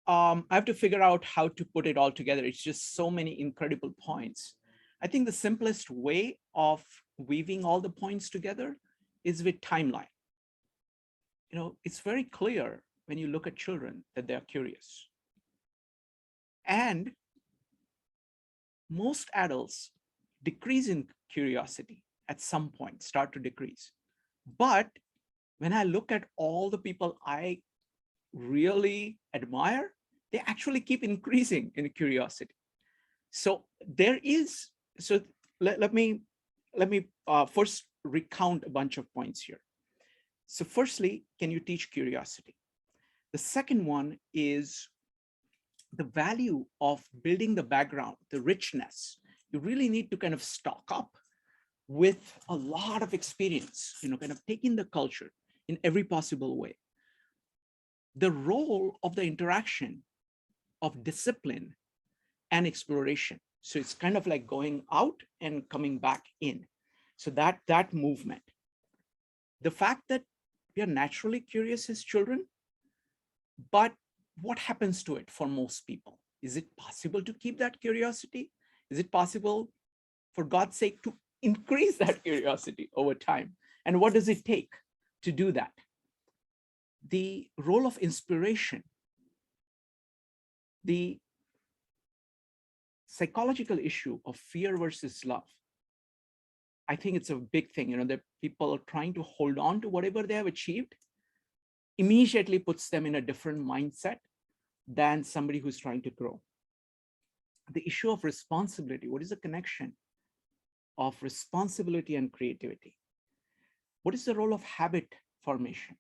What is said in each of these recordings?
I have to figure out how to put it all together. It's just so many incredible points. I think the simplest way of weaving all the points together is with timeline. It's very clear when you look at children that they're curious. And most adults decrease in curiosity at some point, start to decrease. But when I look at all the people I really admire, they actually keep increasing in curiosity. So let me first recount a bunch of points here. So firstly, can you teach curiosity? The second one is the value of building the background, the richness. You really need to kind of stock up with a lot of experience, kind of taking the culture in every possible way. The role of the interaction of discipline and exploration. So it's kind of like going out and coming back in. So that movement. The fact that we are naturally curious as children, but what happens to it for most people? Is it possible to keep that curiosity? Is it possible, for God's sake, to increase that curiosity over time? And what does it take to do that? The role of inspiration, the psychological issue of fear versus love. I think it's a big thing, that people are trying to hold on to whatever they have achieved, immediately puts them in a different mindset than somebody who's trying to grow. The issue of responsibility. What is the connection of responsibility and creativity? What is the role of habit formation?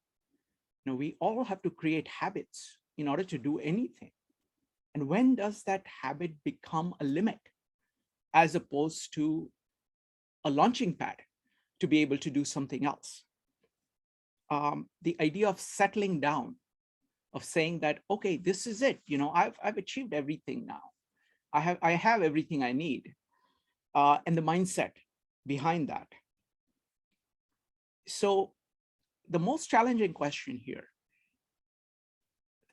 We all have to create habits in order to do anything. And when does that habit become a limit as opposed to a launching pad to be able to do something else? The idea of settling down, of saying that, okay, this is it. I've achieved everything now. I have everything I need, and the mindset behind that. So the most challenging question here,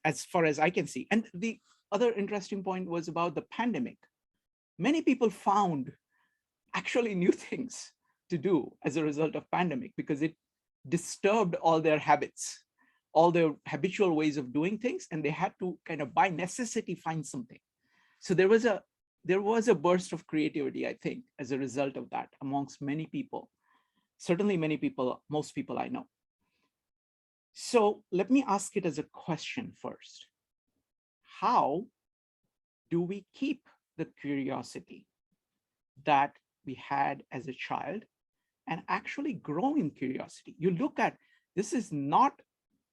as far as I can see, and the other interesting point was about the pandemic. Many people found actually new things to do as a result of pandemic because it disturbed all their habits, all their habitual ways of doing things, and they had to kind of by necessity find something. So there was a burst of creativity, I think, as a result of that amongst many people. Certainly many people, most people I know. So let me ask it as a question first. How do we keep the curiosity that we had as a child and actually grow in curiosity? You look at, this is not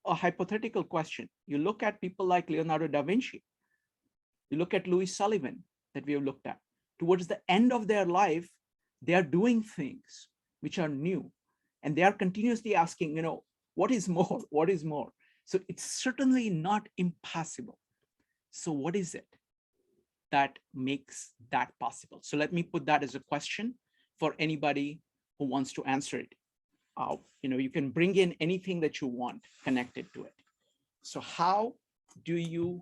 a hypothetical question. You look at people like Leonardo da Vinci. You look at Louis Sullivan that we have looked at. Towards the end of their life, they are doing things which are new. And they are continuously asking, what is more? What is more? So it's certainly not impossible. So what is it that makes that possible? So let me put that as a question for anybody who wants to answer it. You can bring in anything that you want connected to it. So how do you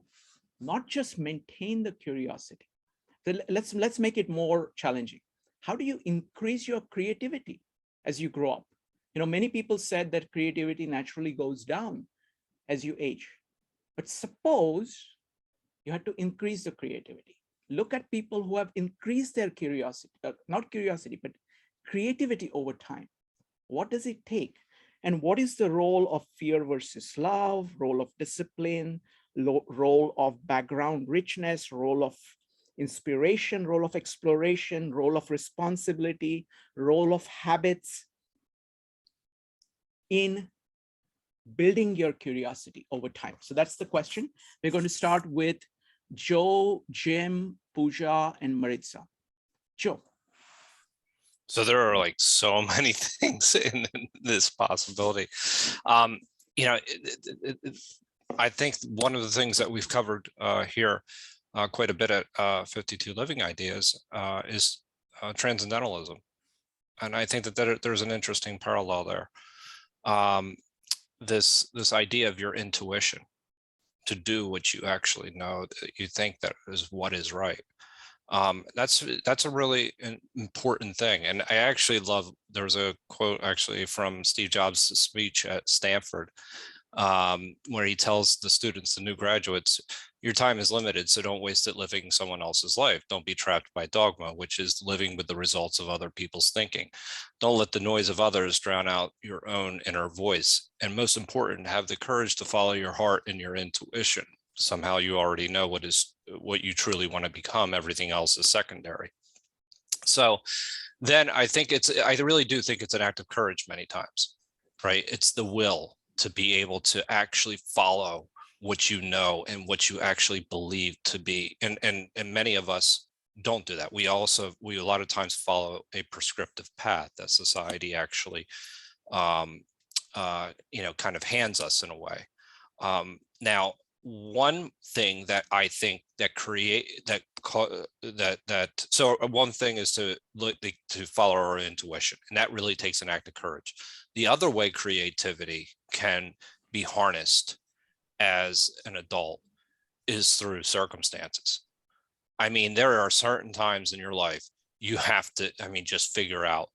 not just maintain the curiosity? Let's make it more challenging. How do you increase your creativity as you grow up? Many people said that creativity naturally goes down as you age. But suppose you had to increase the creativity. Look at people who have increased their curiosity, not curiosity, but creativity over time. What does it take? And what is the role of fear versus love, role of discipline, role of background richness, role of inspiration, role of exploration, role of responsibility, role of habits in building your curiosity over time? So that's the question. We're going to start with Joe, Jim, Pooja, and Maritza. Joe. So there are like so many things in this possibility. I think one of the things that we've covered here quite a bit at 52 Living Ideas is transcendentalism. And I think that there's an interesting parallel there. This idea of your intuition, to do what you actually know that you think that is what is right. That's a really important thing. And I actually love, there's a quote actually from Steve Jobs' speech at Stanford, where he tells the students, the new graduates, your time is limited, so don't waste it living someone else's life. Don't be trapped by dogma, which is living with the results of other people's thinking. Don't let the noise of others drown out your own inner voice. And most important, have the courage to follow your heart and your intuition. Somehow you already know what you truly want to become. Everything else is secondary. So then I really do think it's an act of courage many times, right? It's the will to be able to actually follow what you know and what you actually believe to be. And many of us don't do that. We a lot of times follow a prescriptive path that society actually, kind of hands us in a way. Now, one thing that I think so one thing is to follow our intuition, and that really takes an act of courage. The other way creativity can be harnessed as an adult is through circumstances. I mean, there are certain times in your life you have to, just figure out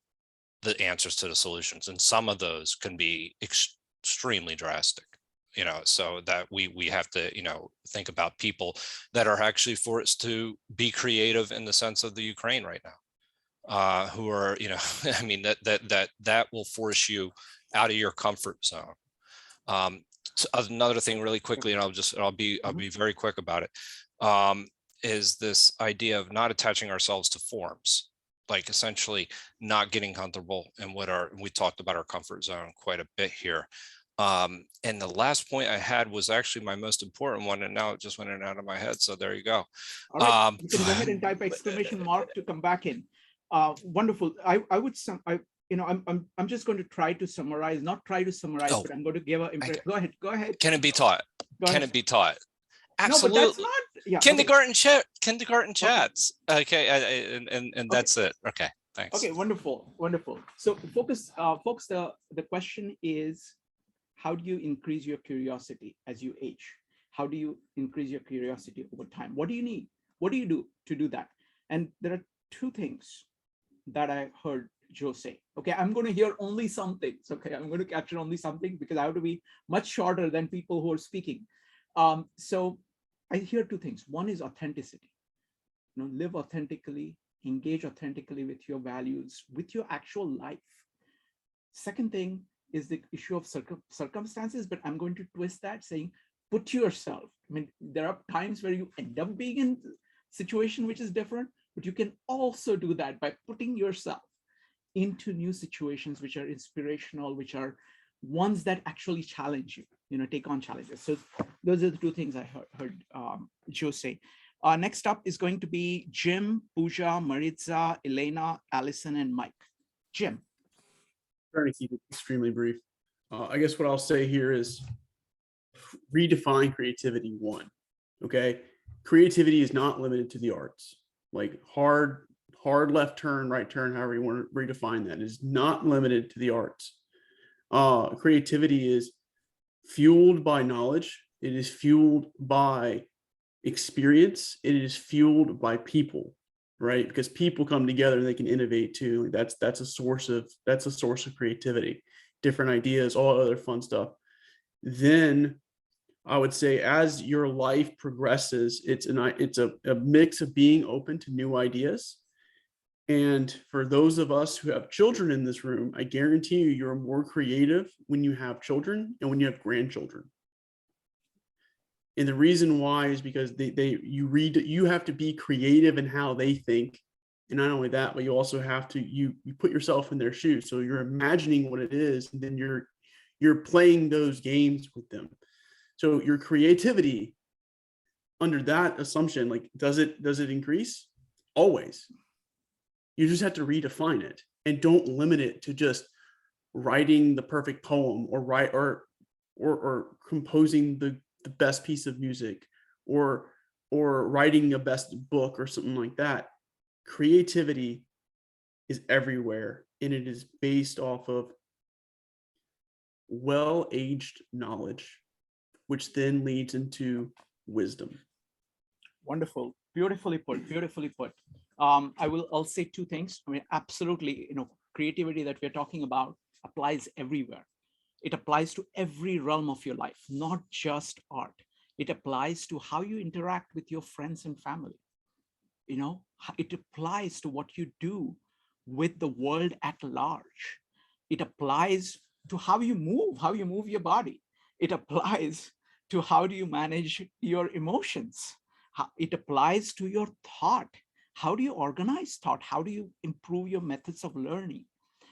the answers to the solutions, and some of those can be extremely drastic. So that we have to, think about people that are actually forced to be creative in the sense of the Ukraine right now, who are, that will force you out of your comfort zone. So another thing really quickly, and I'll be very quick about it, is this idea of not attaching ourselves to forms, like essentially not getting comfortable in we talked about our comfort zone quite a bit here. And the last point I had was actually my most important one, and now it just went in and out of my head. So there you go. All right, you can go ahead and type exclamation mark to come back in. Wonderful. I'm just going to try to summarize, not try to summarize, but I'm going to give go ahead. Can it be taught? Can it be taught? Absolutely. No, but that's not, yeah. Kindergarten chats. Okay, and that's it. Okay, thanks. Okay, wonderful. So folks, the question is, how do you increase your curiosity as you age? How do you increase your curiosity over time? What do you need? What do you do to do that? And there are two things that I heard Joe say. Okay, I'm going to hear only some things. Okay, I'm going to capture only something because I have to be much shorter than people who are speaking. So I hear two things. One is authenticity. Live authentically, engage authentically with your values, with your actual life. Second thing is the issue of circumstances, but I'm going to twist that, saying put yourself. There are times where you end up being in a situation which is different, but you can also do that by putting yourself into new situations which are inspirational, which are ones that actually challenge you, take on challenges. So those are the two things I heard Joe say. Next up is going to be Jim, Pooja, Maritza, Elena, Allison, and Mike. Jim. Trying to keep it extremely brief. I guess what I'll say here is redefine creativity. One, okay, creativity is not limited to the arts. Like hard left turn, right turn, however you want to redefine that, is not limited to the arts. Creativity is fueled by knowledge. It is fueled by experience. It is fueled by people. Right, because people come together and they can innovate too. That's a source of creativity, different ideas, all other fun stuff. Then I would say, as your life progresses, it's a mix of being open to new ideas. And for those of us who have children in this room, I guarantee you're more creative when you have children and when you have grandchildren. And the reason why is because you have to be creative in how they think. And not only that, but you also have to, you put yourself in their shoes. So you're imagining what it is, and then you're playing those games with them. So your creativity under that assumption, like, does it increase? Always. You just have to redefine it, and don't limit it to just writing the perfect poem or composing the best piece of music or writing a best book or something like that. Creativity is everywhere, and it is based off of well-aged knowledge, which then leads into wisdom. Wonderful. Beautifully put. Beautifully put. I'll say two things. I mean, absolutely, creativity that we're talking about applies everywhere. It applies to every realm of your life, not just art. It applies to how you interact with your friends and family. It applies to what you do with the world at large. It applies to how you move your body. It applies to how do you manage your emotions. It applies to your thought. How do you organize thought? How do you improve your methods of learning?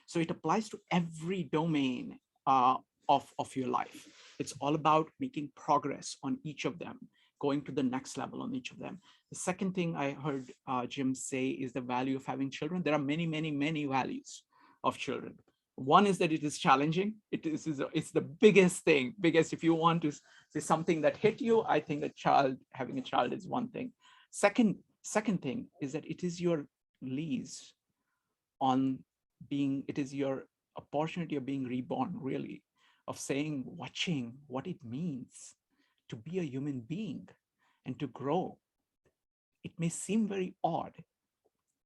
So it applies to every domain of your life. It's all about making progress on each of them, going to the next level on each of them. The second thing I heard Jim say is the value of having children. There are many, many, many values of children. One is that it is challenging. It's the biggest thing. If you want to say something that hit you, I think having a child is one thing. Second thing is that it is your lease on it is your opportunity of being reborn, really, of watching what it means to be a human being and to grow. It may seem very odd,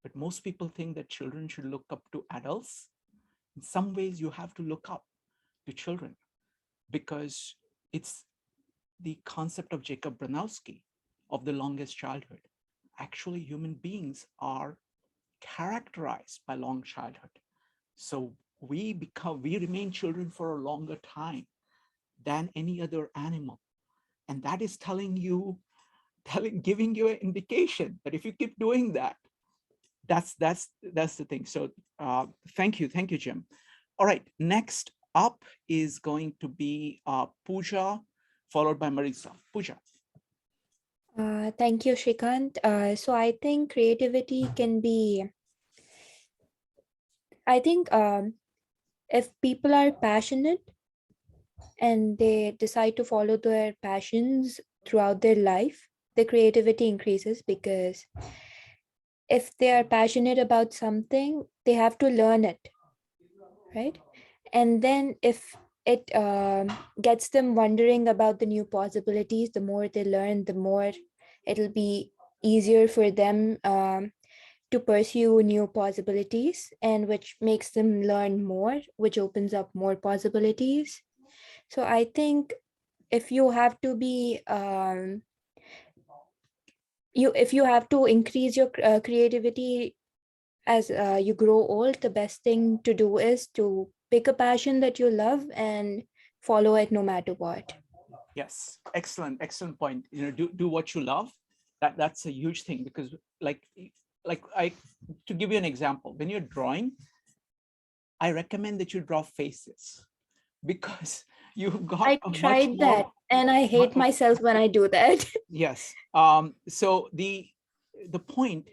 but most people think that children should look up to adults. In some ways, you have to look up to children because it's the concept of Jacob Branowski of the longest childhood. Actually, human beings are characterized by long childhood. So we remain children for a longer time than any other animal. And that is giving you an indication that if you keep doing that, that's the thing. So thank you, Jim. All right, next up is going to be Pooja, followed by Marisa. Pooja. Thank you, Shrikant. So I think creativity can be, if people are passionate and they decide to follow their passions throughout their life, the creativity increases, because if they are passionate about something, they have to learn it, right? And then if it gets them wondering about the new possibilities, the more they learn, the more it'll be easier for them to pursue new possibilities, and which makes them learn more, which opens up more possibilities. So I think if you have to be if you have to increase your creativity as you grow old, the best thing to do is to pick a passion that you love and follow it no matter what. Yes, excellent point. Do what you love. That's a huge thing, because to give you an example, when you're drawing, I recommend that you draw faces, because you've got I a much tried more. that and I hate myself when I do that. Yes. So the point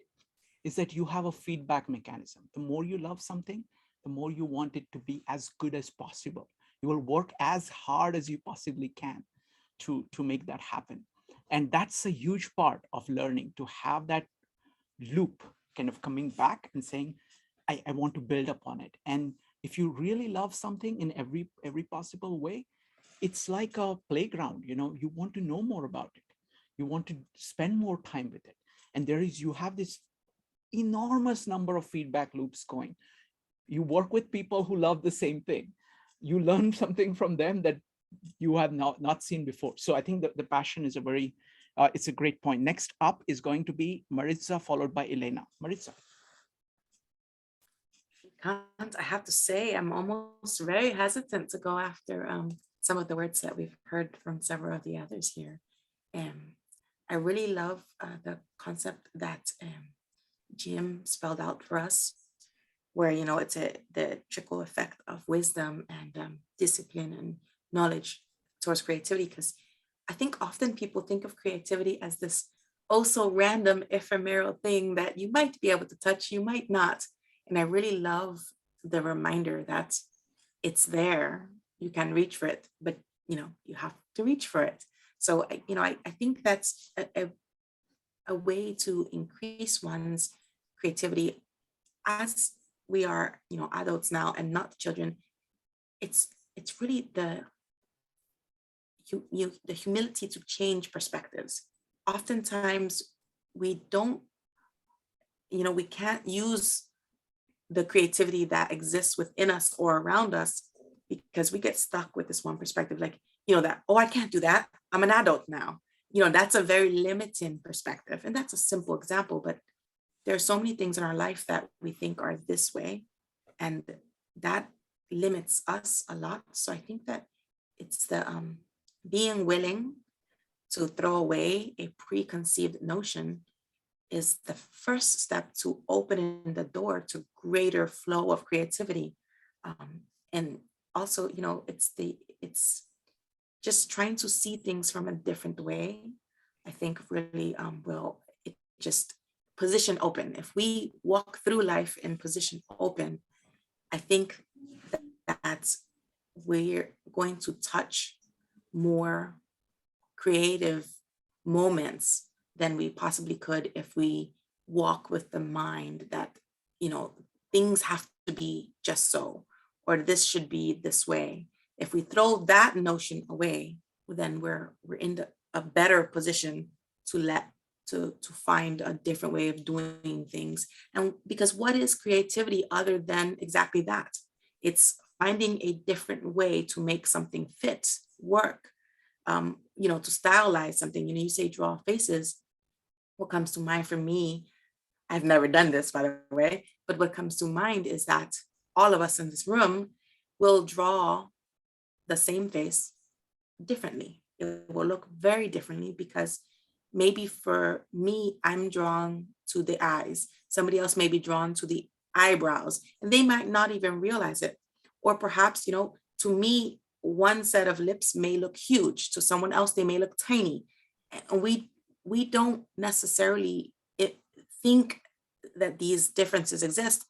is that you have a feedback mechanism. The more you love something, the more you want it to be as good as possible. You will work as hard as you possibly can to make that happen. And that's a huge part of learning, to have that loop kind of coming back and saying, I want to build upon it. And if you really love something in every possible way, it's like a playground. You want to know more about it. You want to spend more time with it. And you have this enormous number of feedback loops going. You work with people who love the same thing. You learn something from them that you have not seen before. So I think that the passion is it's a great point. Next up is going to be Maritza, followed by Elena. Maritza. I have to say, I'm almost very hesitant to go after some of the words that we've heard from several of the others here. I really love the concept that Jim spelled out for us, where it's the trickle effect of wisdom and discipline and knowledge towards creativity. Because I think often people think of creativity as this also random ephemeral thing that you might be able to touch, you might not. And I really love the reminder that it's there. You can reach for it, but you have to reach for it. So I think that's a way to increase one's creativity as we are adults now and not children. It's really the the humility to change perspectives. Oftentimes we don't, we can't use the creativity that exists within us or around us because we get stuck with this one perspective, like, that, oh, I can't do that. I'm an adult now. That's a very limiting perspective. And that's a simple example, but there are so many things in our life that we think are this way, and that limits us a lot. So I think that it's the being willing to throw away a preconceived notion is the first step to opening the door to greater flow of creativity. And also, it's just trying to see things from a different way. I think really will it just position open. If we walk through life in position open, I think that we're going to touch more creative moments than we possibly could if we walk with the mind that, things have to be just so, or this should be this way. If we throw that notion away, then we're in a better position to find a different way of doing things. And because what is creativity other than exactly that? It's finding a different way to make something fit, work, to stylize something. You say draw faces. What comes to mind for me, I've never done this, by the way, but what comes to mind is that all of us in this room will draw the same face differently. It will look very differently because maybe for me, I'm drawn to the eyes. Somebody else may be drawn to the eyebrows, and they might not even realize it. Or perhaps, to me, one set of lips may look huge. To someone else, they may look tiny. And we don't necessarily think that these differences exist,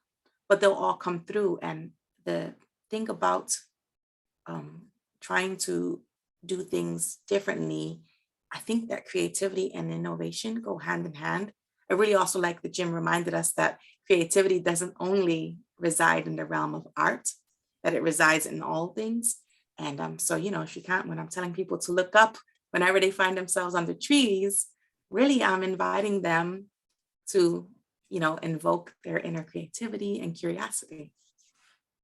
but they'll all come through. And the thing about trying to do things differently, I think that creativity and innovation go hand in hand. I really also like that Jim reminded us that creativity doesn't only reside in the realm of art, that it resides in all things. And so, if you can't, when I'm telling people to look up whenever they find themselves under trees, really I'm inviting them to, invoke their inner creativity and curiosity.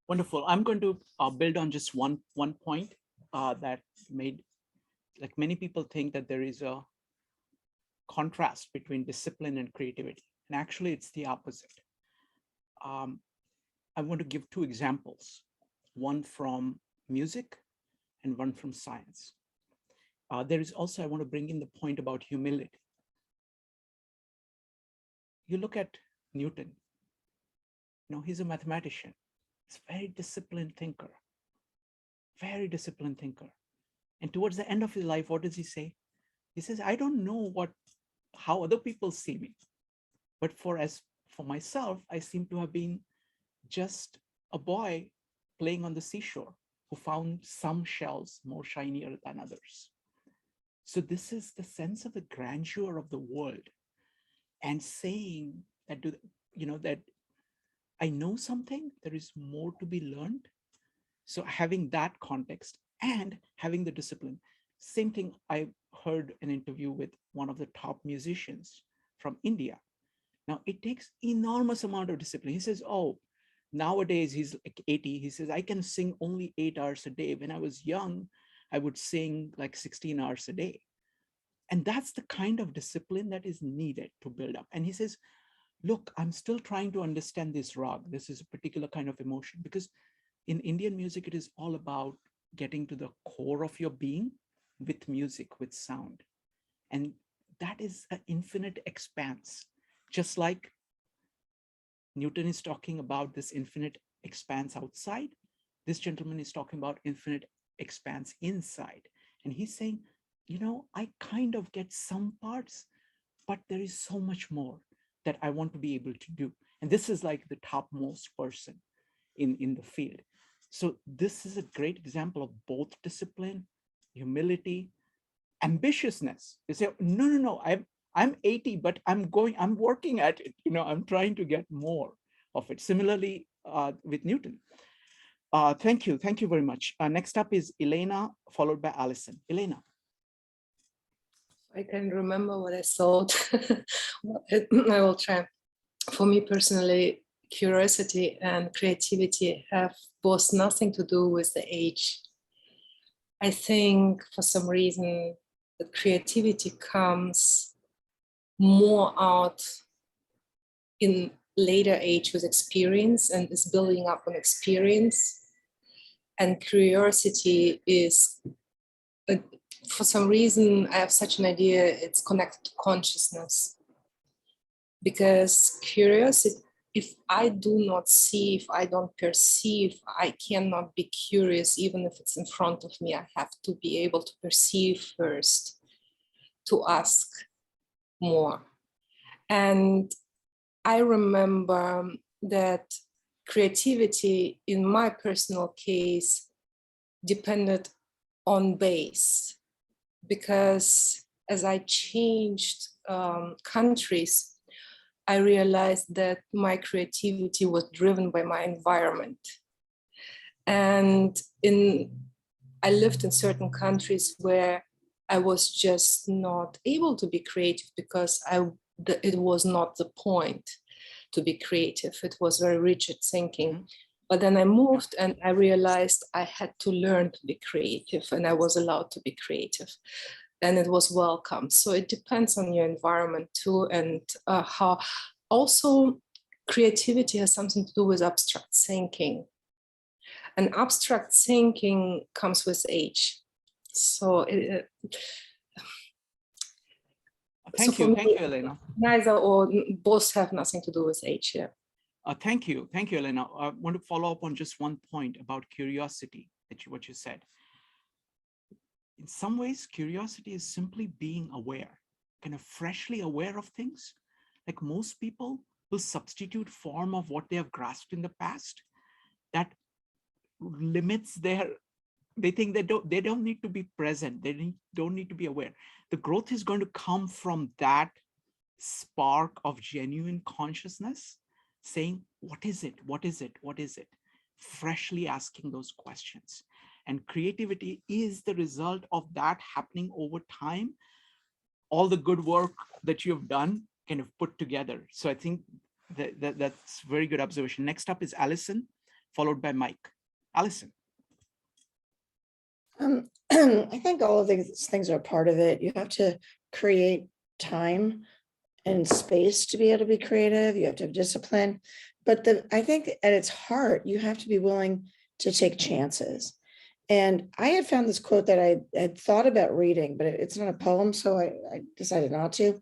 Wonderful. I'm going to build on just one point that made, like, many people think that there is a contrast between discipline and creativity. And actually it's the opposite. I want to give two examples, one from music and one from science. There is also, I want to bring in the point about humility. You look at Newton, he's a mathematician. He's a very disciplined thinker, very disciplined thinker. And towards the end of his life, what does he say? He says, I don't know how other people see me, but for myself, I seem to have been just a boy playing on the seashore who found some shells more shinier than others. So this is the sense of the grandeur of the world, and saying that, that I know something, there is more to be learned. So having that context and having the discipline. Same thing, I heard an interview with one of the top musicians from India. Now it takes enormous amount of discipline. He says, oh, nowadays he's like 80. He says, I can sing only 8 hours a day. When I was young, I would sing like 16 hours a day. And that's the kind of discipline that is needed to build up. And he says, look, I'm still trying to understand this rag. This is a particular kind of emotion, because in Indian music, it is all about getting to the core of your being with music, with sound. And that is an infinite expanse. Just like Newton is talking about this infinite expanse outside, this gentleman is talking about infinite expanse inside. And he's saying, I kind of get some parts, but there is so much more that I want to be able to do. And this is like the topmost person in the field. So this is a great example of both discipline, humility, ambitiousness. You say, no, I'm 80, but I'm working at it. I'm trying to get more of it. Similarly, with Newton. Thank you. Thank you very much. Next up is Elena, followed by Allison. Elena. I can remember what I thought. I will try. For me personally, curiosity and creativity have both nothing to do with the age. I think for some reason, the creativity comes more out in later age with experience and is building up on experience. And curiosity is, for some reason, I have such an idea, it's connected to consciousness. Because curiosity, if I do not see, if I don't perceive, I cannot be curious, even if it's in front of me. I have to be able to perceive first, to ask more. And I remember that creativity, in my personal case, depended on base, because as I changed countries, I realized that my creativity was driven by my environment. And I lived in certain countries where I was just not able to be creative because it was not the point to be creative. It was very rigid thinking. But then I moved and I realized I had to learn to be creative, and I was allowed to be creative. And it was welcome. So it depends on your environment too, and how also creativity has something to do with abstract thinking. And abstract thinking comes with age. So Thank you, Elena. Neither or both have nothing to do with age. Yeah. Thank you, Elena. I want to follow up on just one point about curiosity, what you said. In some ways, curiosity is simply being aware, kind of freshly aware of things. Like most people will substitute form of what they have grasped in the past. That limits they think they don't need to be present. Don't need to be aware. The growth is going to come from that spark of genuine consciousness, saying, what is it? What is it? What is it? Freshly asking those questions. And creativity is the result of that happening over time. All the good work that you've done kind of put together. So I think that's very good observation. Next up is Allison, followed by Mike. Allison. I think all of these things are part of it. You have to create time and space to be able to be creative. You have to have discipline. But I think at its heart, you have to be willing to take chances. And I had found this quote that I had thought about reading, but it's not a poem, so I decided not to.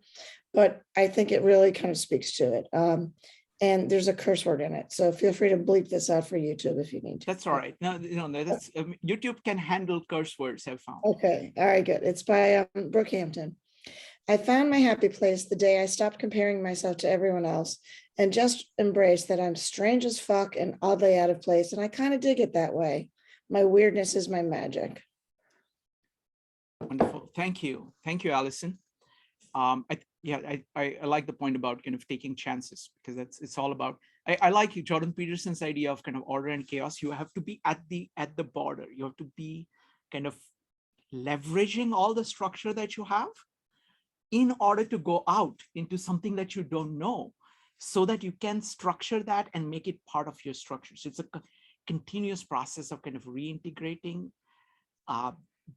But I think it really kind of speaks to it. And there's a curse word in it. So feel free to bleep this out for YouTube if you need to. That's all right. No, that's YouTube can handle curse words, I've found. Okay. All right, good. It's by Brookhampton. I found my happy place the day I stopped comparing myself to everyone else and just embraced that I'm strange as fuck and oddly out of place. And I kind of dig it that way. My weirdness is my magic. Wonderful. Thank you. Thank you, Allison. I like the point about kind of taking chances, because it's all about, I like Jordan Peterson's idea of kind of order and chaos. You have to be at the border. You have to be kind of leveraging all the structure that you have in order to go out into something that you don't know, so that you can structure that and make it part of your structure. So it's a continuous process of kind of reintegrating.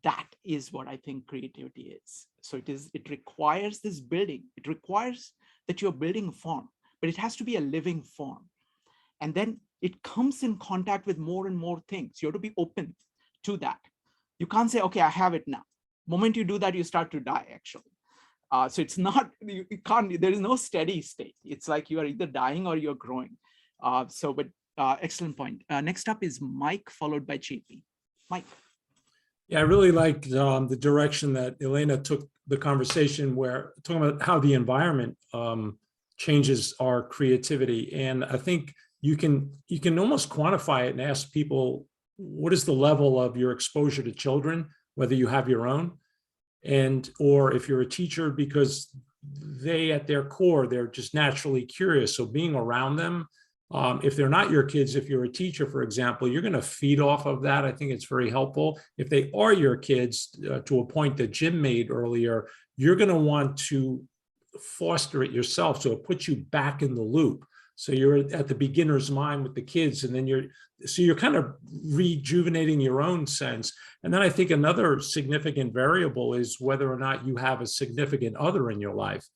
That is what I think creativity is. So it requires this building. It requires that you're building a form, but it has to be a living form. And then it comes in contact with more and more things. You have to be open to that. You can't say, okay, I have it now. The moment you do that, you start to die, actually. So it's not, you can't, there is no steady state. It's like you are either dying or you're growing. Excellent point. Next up is Mike, followed by JP. Mike. Yeah, I really liked the direction that Elena took the conversation, where talking about how the environment changes our creativity. And I think you can almost quantify it and ask people, what is the level of your exposure to children, whether you have your own, or if you're a teacher, because they at their core, they're just naturally curious. So being around them If they're not your kids, if you're a teacher, for example, you're going to feed off of that. I think it's very helpful. If they are your kids, to a point that Jim made earlier, you're going to want to foster it yourself. So it puts you back in the loop. So you're at the beginner's mind with the kids, and then you're kind of rejuvenating your own sense. And then I think another significant variable is whether or not you have a significant other in your life.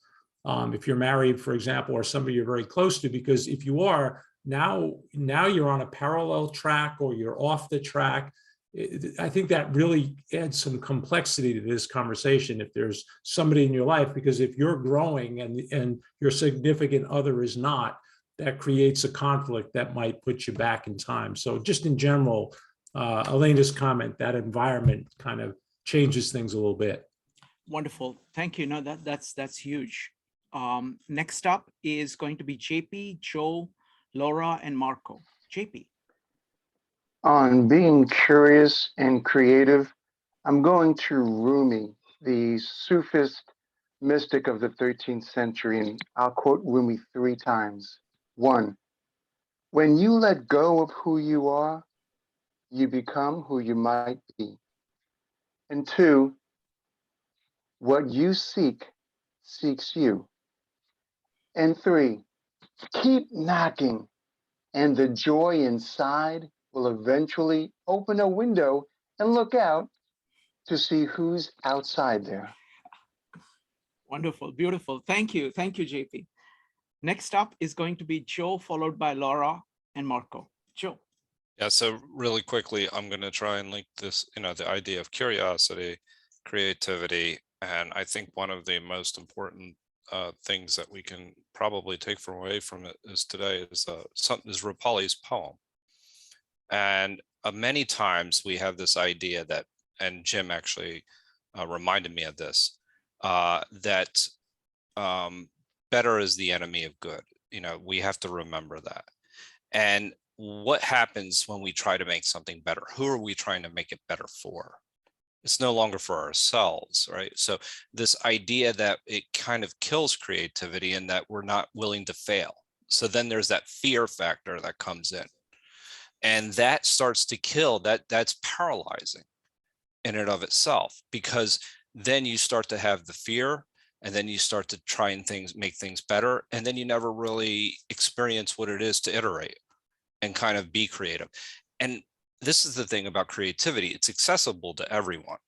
If you're married, for example, or somebody you're very close to, because if you are, now you're on a parallel track or you're off the track. I think that really adds some complexity to this conversation if there's somebody in your life, because if you're growing and your significant other is not, that creates a conflict that might put you back in time. So just in general, Elena's comment, that environment kind of changes things a little bit. Wonderful. Thank you. No, that's huge. Next up is going to be JP, Joe, Laura, and Marco. JP. On being curious and creative, I'm going to Rumi, the Sufist mystic of the 13th century, and I'll quote Rumi 3 times. 1, when you let go of who you are, you become who you might be. And 2, what you seek seeks you. And 3, keep knocking, and the joy inside will eventually open a window and look out to see who's outside there. Wonderful, beautiful. Thank you, JP. Next up is going to be Joe, followed by Laura and Marco. Joe. Yeah, so really quickly, I'm going to try and link this, the idea of curiosity, creativity, and I think one of the most important things that we can probably take away from it is today is Rupali's poem. And many times we have this idea that, and Jim actually reminded me of this, that better is the enemy of good. We have to remember that. And what happens when we try to make something better? Who are we trying to make it better for? It's no longer for ourselves, right? So this idea that it kind of kills creativity and that we're not willing to fail. So then there's that fear factor that comes in. And that starts to kill, that's paralyzing in and of itself, because then you start to have the fear, and then you start to try and make things better, and then you never really experience what it is to iterate and kind of be creative. And this is the thing about creativity, it's accessible to everyone,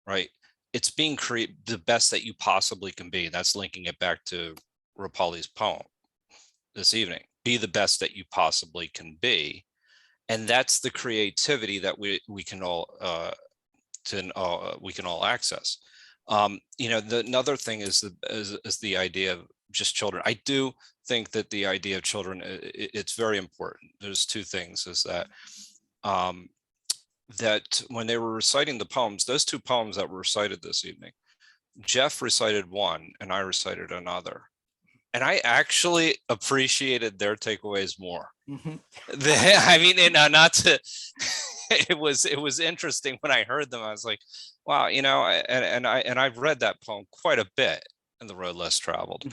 right? It's being the best that you possibly can be. That's linking it back to Rupali's poem this evening. Be the best that you possibly can be. And that's the creativity that we can all access. Another thing is the idea of just children. I do think that the idea of children, it's very important. There's two things, is that that when they were reciting the poems, those two poems that were recited this evening, Jeff recited one and I recited another. And I actually appreciated their takeaways more. Mm-hmm. It was interesting when I heard them. I was like, wow, and I've read that poem quite a bit in The Road Less Traveled.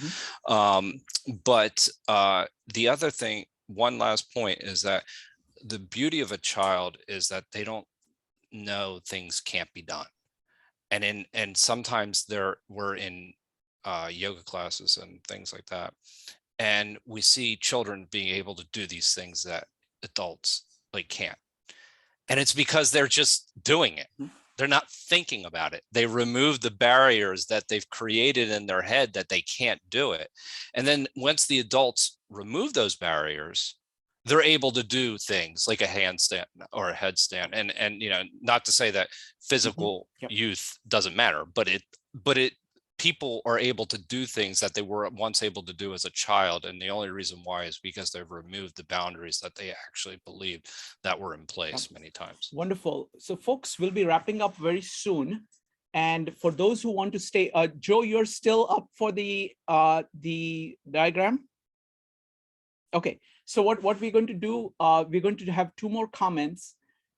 Mm-hmm. But the other thing, one last point, is that the beauty of a child is that they don't know things can't be done. And sometimes we're in yoga classes and things like that, and we see children being able to do these things that adults can't, and it's because they're just doing it. They're not thinking about it. They remove the barriers that they've created in their head that they can't do it, and then once the adults remove those barriers, they're able to do things like a handstand or a headstand, and not to say that physical mm-hmm. Yep. Youth doesn't matter, but people are able to do things that they were once able to do as a child. And the only reason why is because they've removed the boundaries that they actually believed that were in place many times. Wonderful. So folks, we'll be wrapping up very soon. And for those who want to stay, Joe, you're still up for the diagram? Okay, so what we're going to do, we're going to have 2 more comments,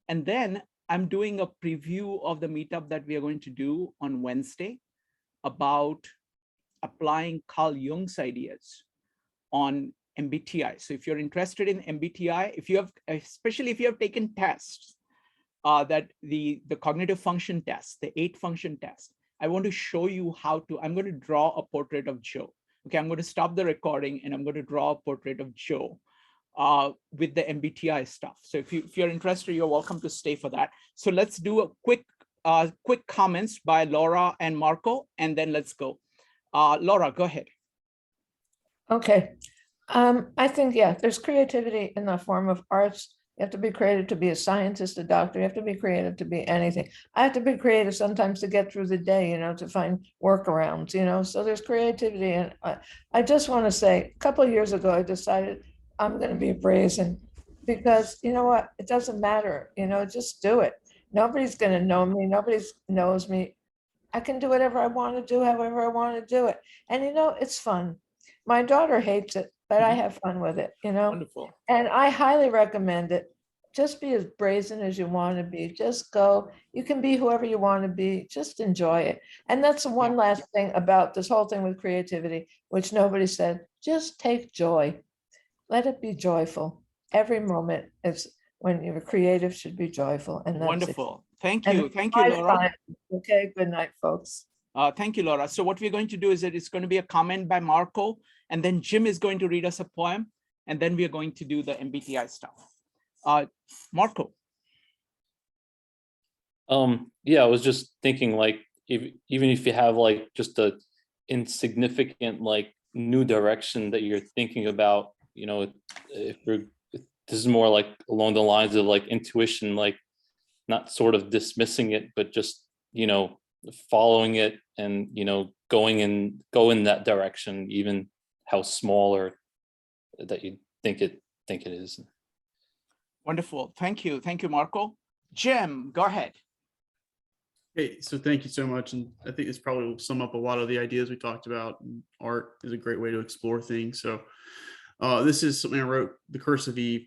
and then I'm doing a preview of the meetup that we are going to do on Wednesday about applying Carl Jung's ideas on MBTI. So if you're interested in MBTI, if you have, especially if you have taken tests, that the cognitive function test, the 8 function test, I want to show you how to, I'm going to draw a portrait of Joe. Okay, I'm going to stop the recording and I'm going to draw a portrait of Joe with the MBTI stuff. So if you're interested, you're welcome to stay for that. So let's do a quick comments by Laura and Marco, and then let's go. Laura, go ahead. Okay. I think, yeah, there's creativity in the form of arts. You have to be creative to be a scientist, a doctor. You have to be creative to be anything. I have to be creative sometimes to get through the day, to find workarounds, so there's creativity. And I just want to say, a couple of years ago, I decided I'm going to be brazen because you know what? It doesn't matter, just do it. Nobody's going to know me. Nobody knows me. I can do whatever I want to do, however I want to do it. And, it's fun. My daughter hates it, but I have fun with it, Wonderful. And I highly recommend it. Just be as brazen as you want to be. Just go. You can be whoever you want to be. Just enjoy it. And that's one last thing about this whole thing with creativity, which nobody said. Just take joy. Let it be joyful. Every moment is when you're creative should be joyful. And that's wonderful. It. Thank you. Thank you, Laura. Okay. Good night, folks. Thank you, Laura. So what we're going to do is that it's going to be a comment by Marco, and then Jim is going to read us a poem, and then we are going to do the MBTI stuff. Marco. Yeah, I was just thinking, like, even if you have like just a insignificant like new direction that you're thinking about, if this is more like along the lines of like intuition, like not sort of dismissing it, but just following it and go in that direction, even how small or that you think it is. Wonderful. Thank you, Marco. Jim, go ahead. Hey, so thank you so much, and I think this probably will sum up a lot of the ideas we talked about. Art is a great way to explore things. So this is something I wrote, The Curse of Eve.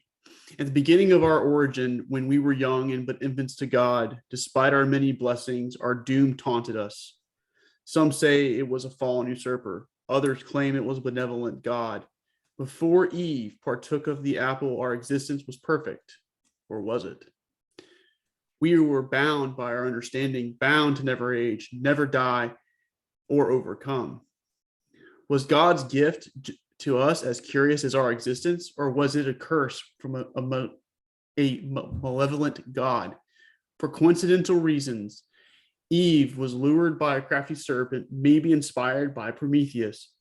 At the beginning of our origin, when we were young and but infants to God, despite our many blessings, our doom taunted us. Some say it was a fallen usurper. Others claim it was a benevolent God. Before Eve partook of the apple, our existence was perfect. Or was it? We were bound by our understanding, bound to never age, never die, or overcome. Was God's gift to us as curious as our existence, or was it a curse from a malevolent God? For coincidental reasons, Eve was lured by a crafty serpent, maybe inspired by Prometheus,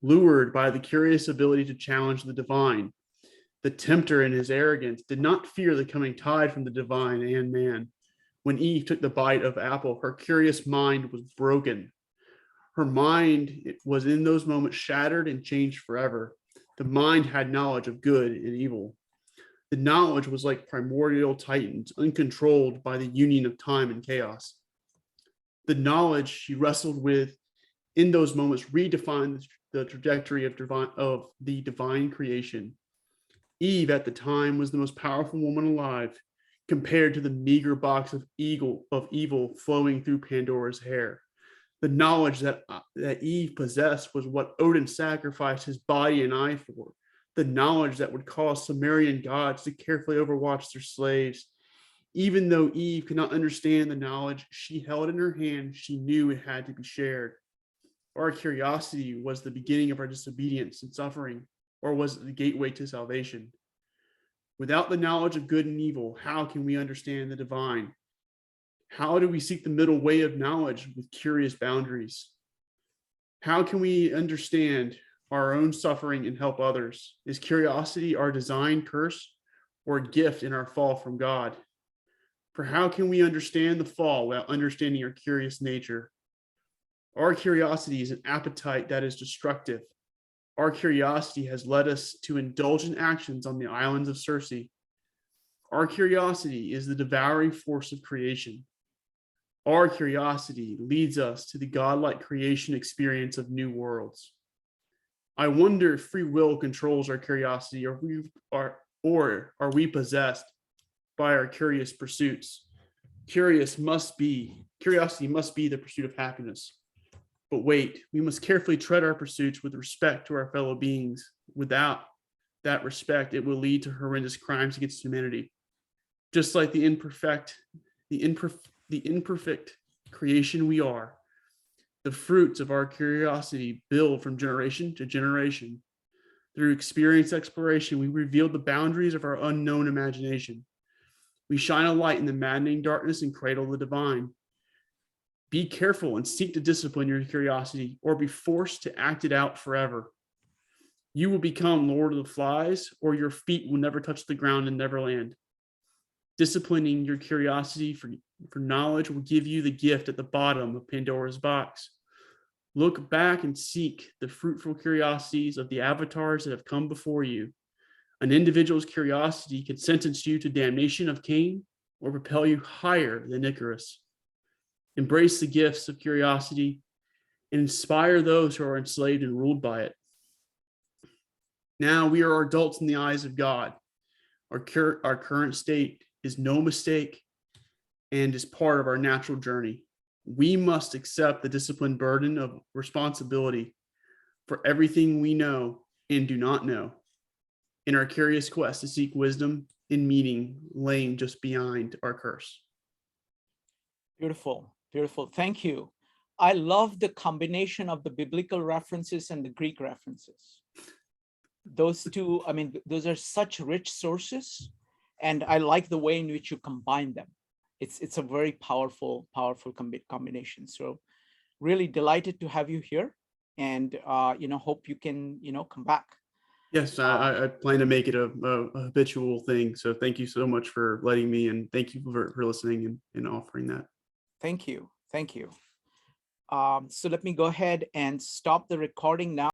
lured by the curious ability to challenge the divine. The tempter in his arrogance did not fear the coming tide from the divine and man. When Eve took the bite of apple, her curious mind was broken. Her mind was in those moments shattered and changed forever. The mind had knowledge of good and evil. The knowledge was like primordial titans, uncontrolled by the union of time and chaos. The knowledge she wrestled with in those moments redefined the trajectory of the divine creation. Eve at the time was the most powerful woman alive, compared to the meager box of evil flowing through Pandora's hair. The knowledge that Eve possessed was what Odin sacrificed his body and eye for. The knowledge that would cause Sumerian gods to carefully overwatch their slaves. Even though Eve could not understand the knowledge she held in her hand, she knew it had to be shared. Our curiosity was the beginning of our disobedience and suffering, or was it the gateway to salvation? Without the knowledge of good and evil, how can we understand the divine? How do we seek the middle way of knowledge with curious boundaries? How can we understand our own suffering and help others? Is curiosity our design curse or a gift in our fall from God? For how can we understand the fall without understanding our curious nature? Our curiosity is an appetite that is destructive. Our curiosity has led us to indulgent actions on the islands of Circe. Our curiosity is the devouring force of creation. Our curiosity leads us to the godlike creation experience of new worlds. I wonder if free will controls our curiosity, or are we possessed by our curious pursuits? Curiosity must be the pursuit of happiness. But wait, we must carefully tread our pursuits with respect to our fellow beings, without that respect, it will lead to horrendous crimes against humanity. Just like the imperfect creation we are, the fruits of our curiosity build from generation to generation. Through experience exploration, we reveal the boundaries of our unknown imagination. We shine a light in the maddening darkness and cradle the divine. Be careful and seek to discipline your curiosity, or be forced to act it out forever. You will become Lord of the Flies, or your feet will never touch the ground in Neverland. Disciplining your curiosity for knowledge will give you the gift at the bottom of Pandora's box. Look back and seek the fruitful curiosities of the avatars that have come before you. An individual's curiosity can sentence you to damnation of Cain or propel you higher than Icarus. Embrace the gifts of curiosity and inspire those who are enslaved and ruled by it. Now we are adults in the eyes of God. Our current state is no mistake and is part of our natural journey. We must accept the disciplined burden of responsibility for everything we know and do not know in our curious quest to seek wisdom and meaning laying just behind our curse. Beautiful, beautiful. Thank you. I love the combination of the biblical references and the Greek references. Those two, I mean, those are such rich sources, and I like the way in which you combine them. It's a very powerful combination. So really delighted to have you here, and hope you can come back. Yes, I plan to make it a habitual thing. So thank you so much for letting me, and thank you for listening and offering that. Thank you. So let me go ahead and stop the recording now.